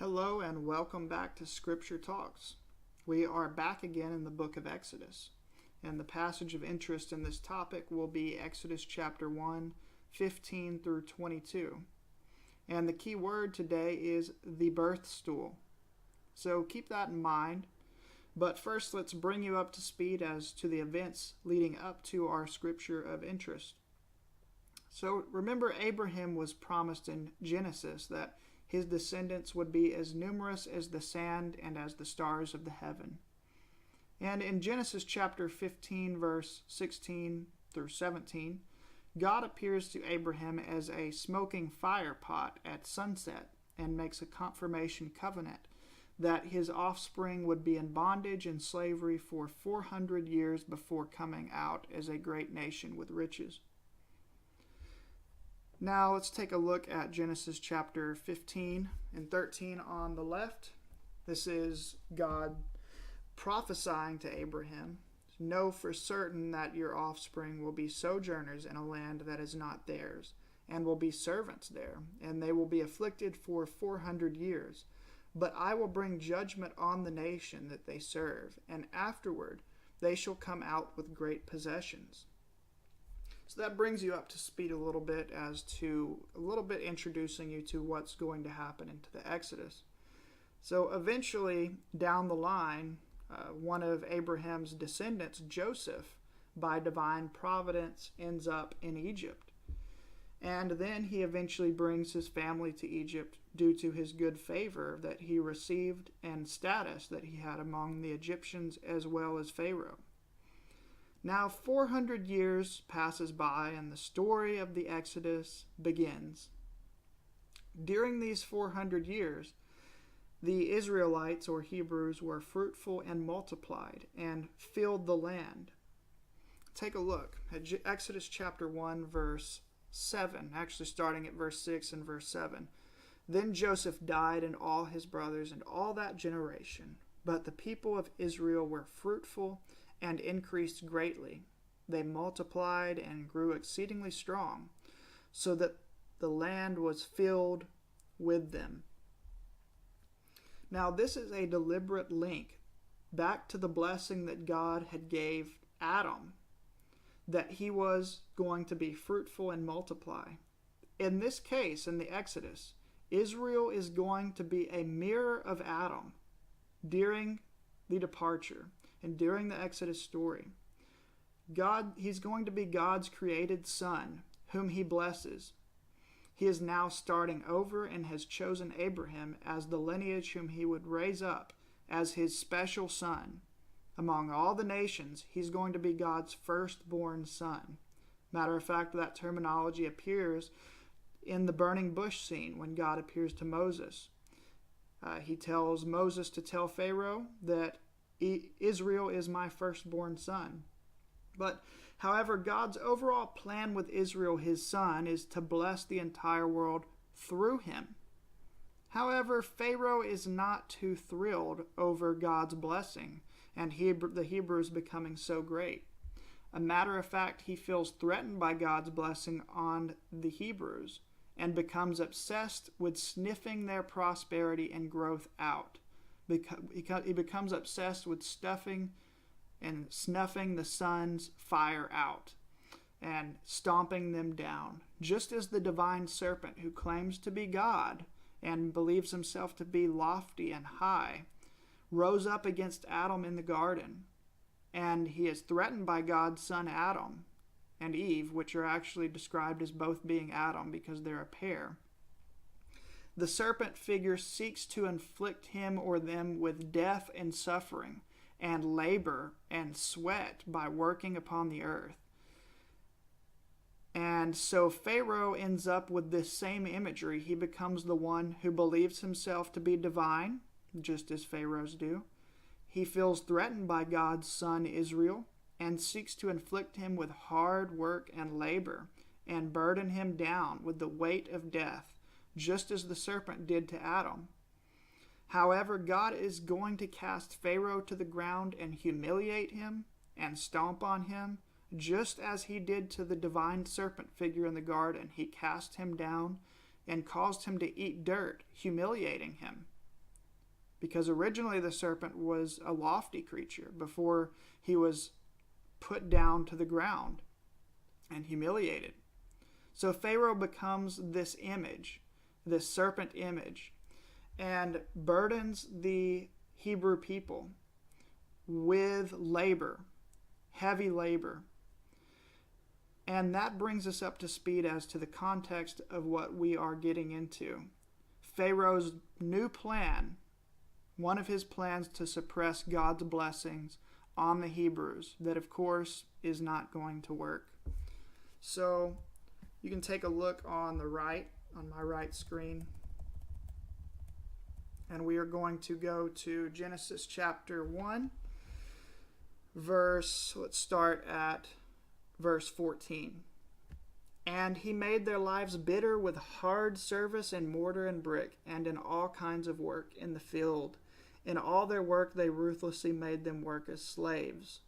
Hello and welcome back to Scripture Talks. We are back again in the book of Exodus, and the passage of interest in this topic will be Exodus chapter 1, 15 through 22. And the key word today is the birth stool. So keep that in mind. But first, let's bring you up to speed as to the events leading up to our scripture of interest. So remember, Abraham was promised in Genesis that his descendants would be as numerous as the sand and as the stars of the heaven. And in Genesis chapter 15, verse 16 through 17, God appears to Abraham as a smoking fire pot at sunset and makes a confirmation covenant that his offspring would be in bondage and slavery for 400 years before coming out as a great nation with riches. Now let's take a look at Genesis chapter 15 and 13 on the left. This is God prophesying to Abraham. Know for certain that your offspring will be sojourners in a land that is not theirs, and will be servants there, and they will be afflicted for 400 years. But I will bring judgment on the nation that they serve, and afterward they shall come out with great possessions. So that brings you up to speed a little bit introducing you to what's going to happen into the Exodus. So eventually, down the line, one of Abraham's descendants, Joseph, by divine providence, ends up in Egypt. And then he eventually brings his family to Egypt due to his good favor that he received and status that he had among the Egyptians as well as Pharaoh. Now 400 years passes by and the story of the Exodus begins. During these 400 years, the Israelites or Hebrews were fruitful and multiplied and filled the land. Take a look at Exodus chapter 1 verse 7, actually starting at verse 6 and verse 7. Then Joseph died and all his brothers and all that generation. But the people of Israel were fruitful and increased greatly. They multiplied and grew exceedingly strong, so that the land was filled with them. Now this is a deliberate link back to the blessing that God had gave Adam, that he was going to be fruitful and multiply. In this case, in the Exodus, Israel is going to be a mirror of Adam during the departure and during the Exodus story. He's going to be God's created son, whom he blesses. He is now starting over and has chosen Abraham as the lineage whom he would raise up as his special son. Among all the nations, he's going to be God's firstborn son. Matter of fact, that terminology appears in the burning bush scene when God appears to Moses. He tells Moses to tell Pharaoh that Israel is my firstborn son. But, however, God's overall plan with Israel, his son, is to bless the entire world through him. However, Pharaoh is not too thrilled over God's blessing and the Hebrews becoming so great. A matter of fact, he feels threatened by God's blessing on the Hebrews and becomes obsessed with sniffing their prosperity and growth out. He becomes obsessed with stuffing and snuffing the sun's fire out and stomping them down, just as the divine serpent who claims to be God and believes himself to be lofty and high rose up against Adam in the garden, and he is threatened by God's son Adam and Eve, which are actually described as both being Adam because they're a pair. The serpent figure seeks to inflict him or them with death and suffering and labor and sweat by working upon the earth. And so Pharaoh ends up with this same imagery. He becomes the one who believes himself to be divine, just as pharaohs do. He feels threatened by God's son Israel and seeks to inflict him with hard work and labor and burden him down with the weight of death, just as the serpent did to Adam. However, God is going to cast Pharaoh to the ground and humiliate him and stomp on him, just as he did to the divine serpent figure in the garden. He cast him down and caused him to eat dirt, humiliating him. because originally the serpent was a lofty creature before he was put down to the ground and humiliated. So Pharaoh becomes this image, this serpent image, and burdens the Hebrew people with labor, heavy labor. And that brings us up to speed as to the context of what we are getting into. Pharaoh's new plan, one of his plans to suppress God's blessings on the Hebrews, that of course is not going to work. So you can take a look on the right, on my right screen. And we are going to go to Genesis chapter 1, let's start at verse 14. And he made their lives bitter with hard service in mortar and brick, and in all kinds of work in the field. In all their work they ruthlessly made them work as slaves.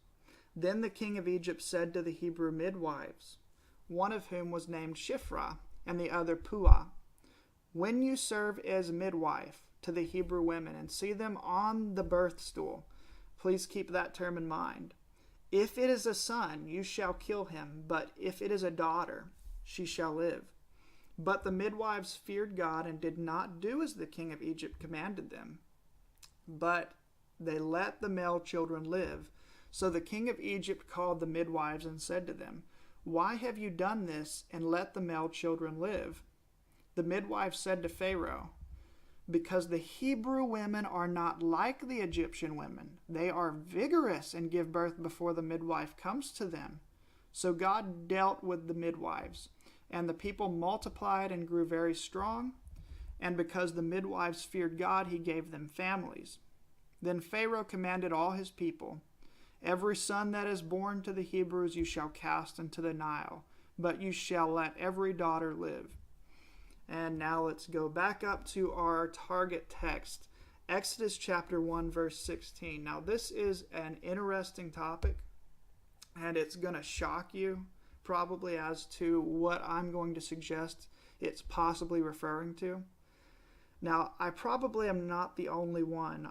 Then the king of Egypt said to the Hebrew midwives, one of whom was named Shiphrah, and the other Puah, when you serve as midwife to the Hebrew women and see them on the birth stool, please keep that term in mind. If it is a son, you shall kill him, but if it is a daughter, she shall live. But the midwives feared God and did not do as the king of Egypt commanded them, but they let the male children live. So the king of Egypt called the midwives and said to them, why have you done this and let the male children live? The midwives said to Pharaoh, because the Hebrew women are not like the Egyptian women. They are vigorous and give birth before the midwife comes to them. So God dealt with the midwives, and the people multiplied and grew very strong. And because the midwives feared God, he gave them families. Then Pharaoh commanded all his people, every son that is born to the Hebrews you shall cast into the Nile, but you shall let every daughter live. And now let's go back up to our target text, Exodus chapter 1, verse 16. Now this is an interesting topic, and it's going to shock you probably as to what I'm going to suggest it's possibly referring to. Now, I probably am not the only one.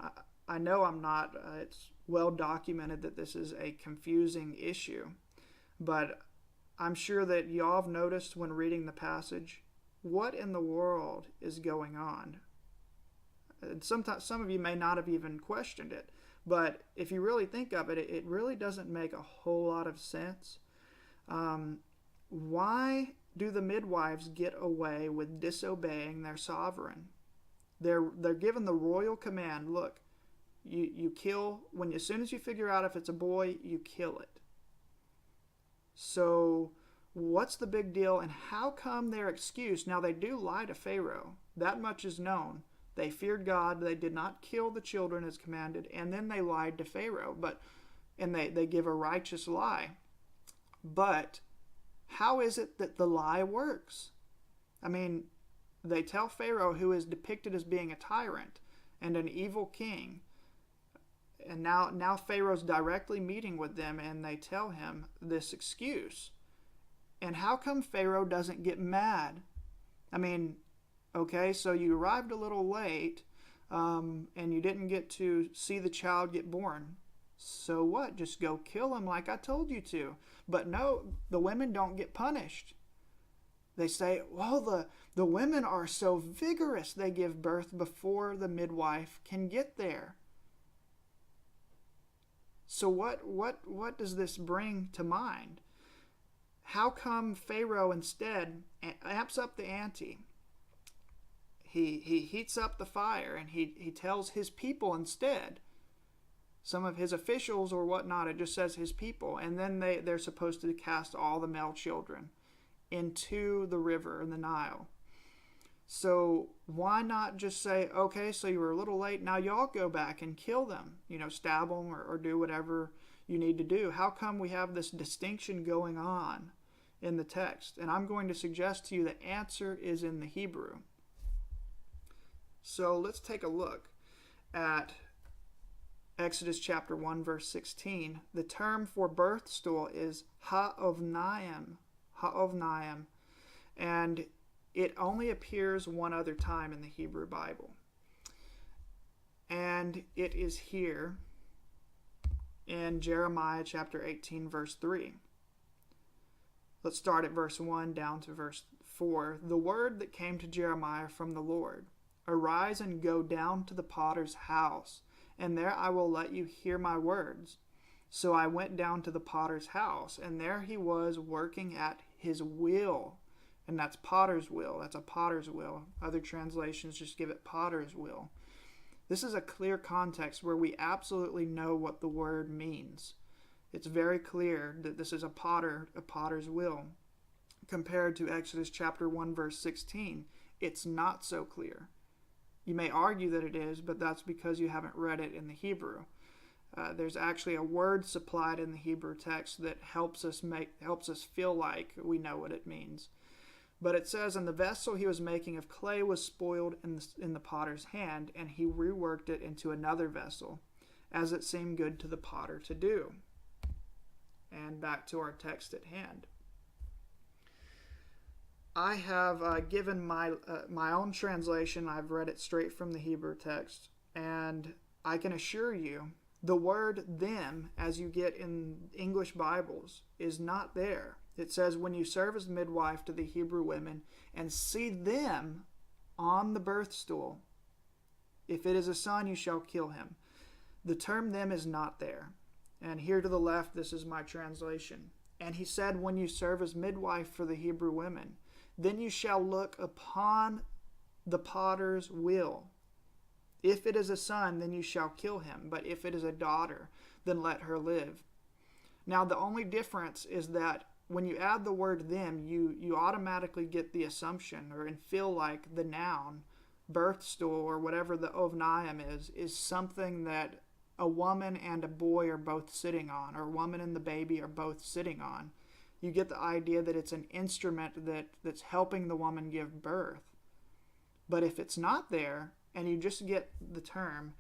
I know I'm not. It's well documented that this is a confusing issue, but I'm sure that y'all have noticed when reading the passage, what in the world is going on? And sometimes some of you may not have even questioned it, but if you really think of it, it really doesn't make a whole lot of sense. Why do the midwives get away with disobeying their sovereign? They're given the royal command, look, you kill, as soon as you figure out if it's a boy, you kill it. So what's the big deal, and how come their excuse? Now, they do lie to Pharaoh. That much is known. They feared God. They did not kill the children as commanded, and then they lied to Pharaoh. And they give a righteous lie. But how is it that the lie works? I mean, they tell Pharaoh, who is depicted as being a tyrant and an evil king, and now Pharaoh's directly meeting with them, and they tell him this excuse. And how come Pharaoh doesn't get mad? I mean, okay, so you arrived a little late, and you didn't get to see the child get born. So what? Just go kill him like I told you to. But no, the women don't get punished. They say, well, the women are so vigorous, they give birth before the midwife can get there. So what does this bring to mind? How come Pharaoh instead amps up the ante? He heats up the fire, and he tells his people instead. Some of his officials or whatnot, it just says his people. And then they're supposed to cast all the male children into the river in the Nile. So why not just say, okay, so you were a little late, now y'all go back and kill them, stab them or do whatever you need to do. How come we have this distinction going on in the text? And I'm going to suggest to you the answer is in the Hebrew. So let's take a look at Exodus chapter 1, verse 16. The term for birth stool is ha'ovnaim, and it only appears one other time in the Hebrew Bible. And And it is here in Jeremiah chapter 18, verse 3. Let's start at verse 1 down to verse 4. The word that came to Jeremiah from the Lord: Arise and go down to the potter's house, and there I will let you hear my words. So I went down to the potter's house, and there he was working at his wheel. And that's potter's wheel. That's a potter's wheel. Other translations just give it potter's wheel. This is a clear context where we absolutely know what the word means. It's very clear that this is a potter's wheel. Compared to Exodus chapter 1, verse 16, it's not so clear. You may argue that it is, but that's because you haven't read it in the Hebrew. There's actually a word supplied in the Hebrew text that helps us feel like we know what it means. But it says, and the vessel he was making of clay was spoiled in the potter's hand, and he reworked it into another vessel, as it seemed good to the potter to do. And back to our text at hand. I have given my own translation. I've read it straight from the Hebrew text, and I can assure you the word them, as you get in English Bibles, is not there. It says, when you serve as midwife to the Hebrew women and see them on the birth stool, if it is a son, you shall kill him. The term them is not there. And here to the left, this is my translation. And he said, when you serve as midwife for the Hebrew women, then you shall look upon the potter's wheel. If it is a son, then you shall kill him. But if it is a daughter, then let her live. Now, the only difference is that when you add the word them, you automatically get the assumption and feel like the noun, birth stool, or whatever the ovnium is something that a woman and a boy are both sitting on, or a woman and the baby are both sitting on. You get the idea that it's an instrument that's helping the woman give birth. But if it's not there, and you just get the term,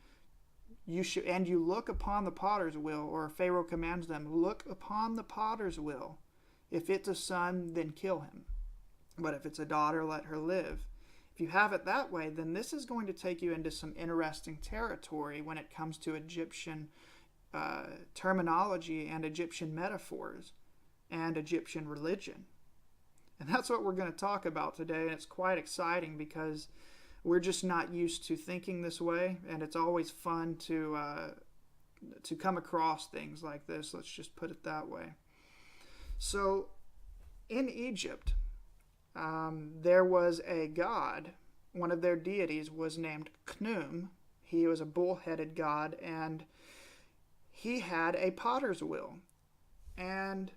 you look upon the potter's wheel, or Pharaoh commands them, look upon the potter's wheel. If it's a son, then kill him. But if it's a daughter, let her live. If you have it that way, then this is going to take you into some interesting territory when it comes to Egyptian terminology and Egyptian metaphors and Egyptian religion. And that's what we're going to talk about today, and it's quite exciting because we're just not used to thinking this way, and it's always fun to come across things like this. Let's just put it that way. So, in Egypt, there was a god. One of their deities was named Khnum. He was a bull-headed god, and he had a potter's wheel. And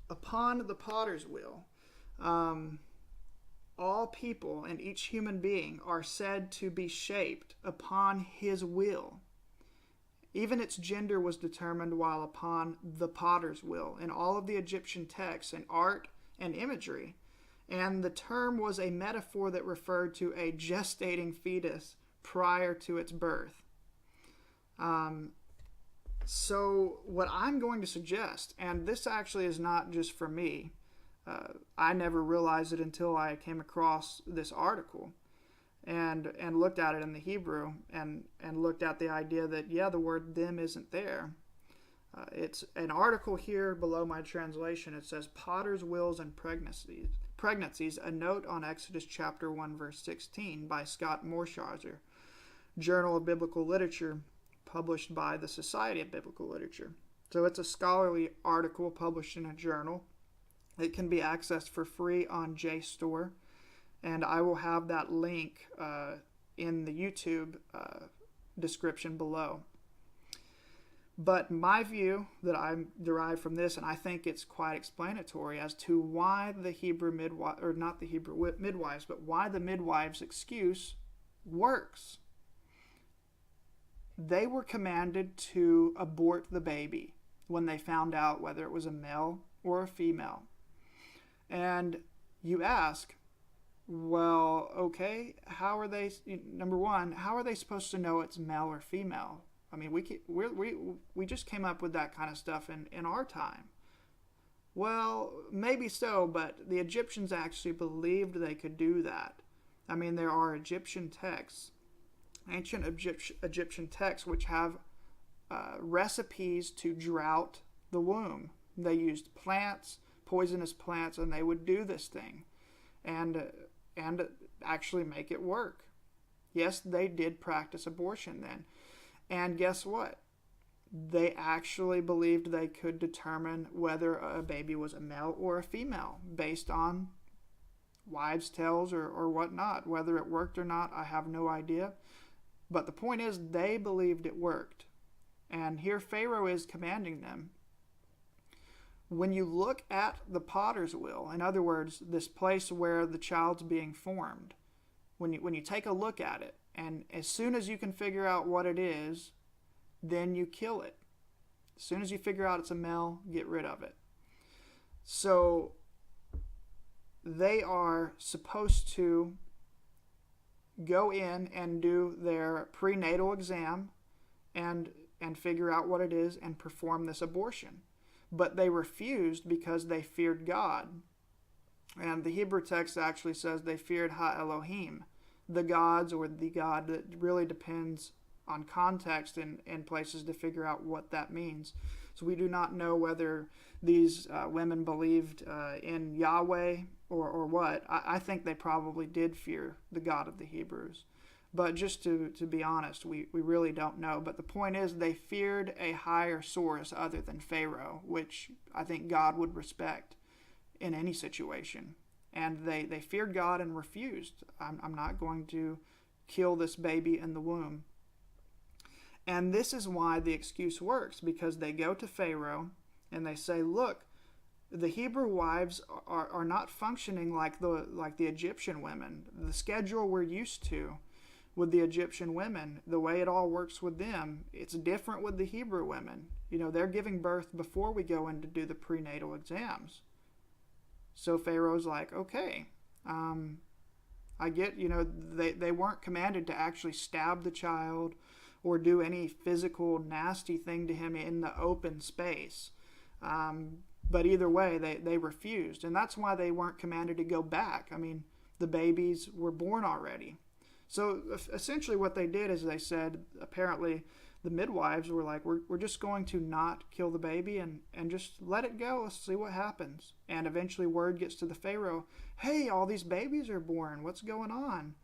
upon the potter's wheel, all people and each human being are said to be shaped upon his will. Even its gender was determined while upon the potter's wheel in all of the Egyptian texts and art and imagery. And the term was a metaphor that referred to a gestating fetus prior to its birth. So what I'm going to suggest, and this actually is not just for me, I never realized it until I came across this article and looked at it in the Hebrew and looked at the idea that, the word them isn't there. It's an article here below my translation. It says, Potter's Wills and Pregnancies, a note on Exodus chapter 1, verse 16 by Scott Morschauser, Journal of Biblical Literature, published by the Society of Biblical Literature. So it's a scholarly article published in a journal. It can be accessed for free on JSTOR, and I will have that link in the YouTube description below. But my view that I derived from this, and I think it's quite explanatory as to why the Hebrew midwives, or not the Hebrew midwives, but why the midwives' excuse works. They were commanded to abort the baby when they found out whether it was a male or a female. And you ask, well, okay, how are they, number one, how are they supposed to know it's male or female? I mean, we just came up with that kind of stuff in our time. Well, maybe so, but the Egyptians actually believed they could do that. I mean, there are Egyptian texts ancient Egyptian texts, which have recipes to drought the womb. They used plants, poisonous plants, and they would do this thing and actually make it work. Yes, they did practice abortion then. And guess what? They actually believed they could determine whether a baby was a male or a female based on wives' tales or whatnot. Whether it worked or not, I have no idea. But the point is, they believed it worked. And here Pharaoh is commanding them. When you look at the potter's wheel, in other words, this place where the child's being formed, when you take a look at it, and as soon as you can figure out what it is, then you kill it. As soon as you figure out it's a male, get rid of it. So they are supposed to go in and do their prenatal exam and figure out what it is and perform this abortion. But they refused because they feared God. And the Hebrew text actually says they feared Ha-Elohim, the gods, or the God. That really depends on context and places to figure out what that means. So we do not know whether these women believed in Yahweh or what. I think they probably did fear the God of the Hebrews. But just to be honest, we really don't know. But the point is, they feared a higher source other than Pharaoh, which I think God would respect in any situation. And they feared God and refused. I'm not going to kill this baby in the womb. And this is why the excuse works, because they go to Pharaoh and they say, look, the Hebrew wives are not functioning like the Egyptian women. The schedule we're used to with the Egyptian women, the way it all works with them, it's different with the Hebrew women. They're giving birth before we go in to do the prenatal exams. So Pharaoh's like, okay, I get, they weren't commanded to actually stab the child or do any physical nasty thing to him in the open space. But either way, they refused. And that's why they weren't commanded to go back. I mean, the babies were born already. So essentially what they did is they said, apparently the midwives were like, we're just going to not kill the baby and just let it go. Let's see what happens. And eventually word gets to the Pharaoh, hey, all these babies are born. What's going on?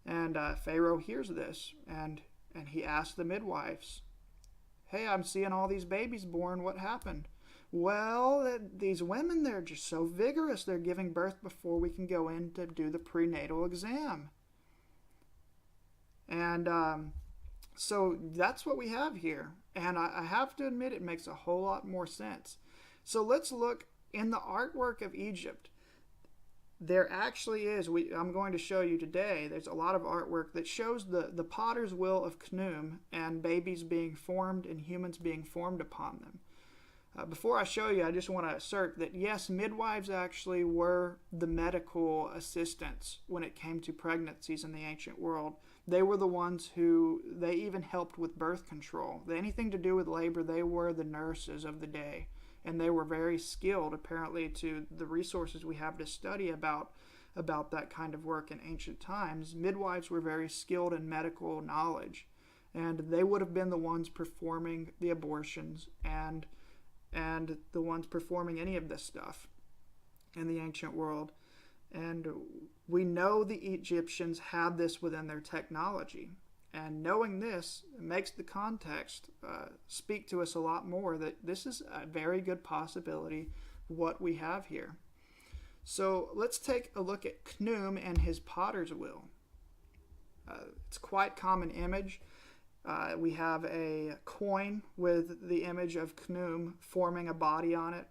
And Pharaoh hears this, and he asks the midwives, hey, I'm seeing all these babies born. What happened? Well, these women, they're just so vigorous. They're giving birth before we can go in to do the prenatal exam. And so that's what we have here. And I have to admit, it makes a whole lot more sense. So let's look in the artwork of Egypt. There actually is, I'm going to show you today, there's a lot of artwork that shows the potter's wheel of Khnum and babies being formed and humans being formed upon them. Before I show you, I just want to assert that yes, midwives actually were the medical assistants when it came to pregnancies in the ancient world. They were the ones they even helped with birth control. Anything to do with labor, they were the nurses of the day. And they were very skilled, apparently, to the resources we have to study about that kind of work in ancient times. Midwives were very skilled in medical knowledge, and they would have been the ones performing the abortions and the ones performing any of this stuff in the ancient world. And we know the Egyptians had this within their technology. And knowing this makes the context speak to us a lot more that this is a very good possibility what we have here. So let's take a look at Khnum and his potter's wheel. It's quite a common image. We have a coin with the image of Khnum forming a body on it.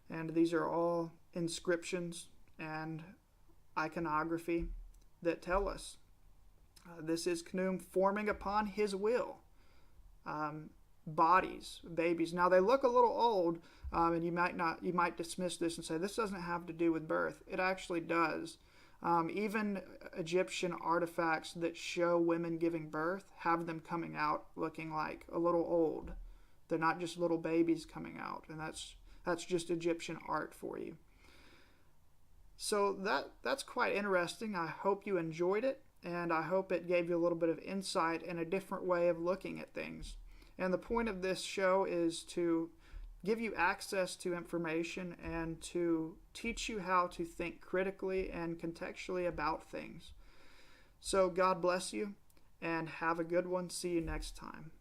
And these are all inscriptions and iconography that tell us this is Khnum forming upon his will bodies, babies. Now they look a little old, and you might dismiss this and say this doesn't have to do with birth. It actually does. Even Egyptian artifacts that show women giving birth have them coming out looking like a little old. They're not just little babies coming out, and that's just Egyptian art for you. So that's quite interesting. I hope you enjoyed it. and I hope it gave you a little bit of insight and a different way of looking at things. And the point of this show is to give you access to information and to teach you how to think critically and contextually about things. So God bless you, and have a good one. See you next time.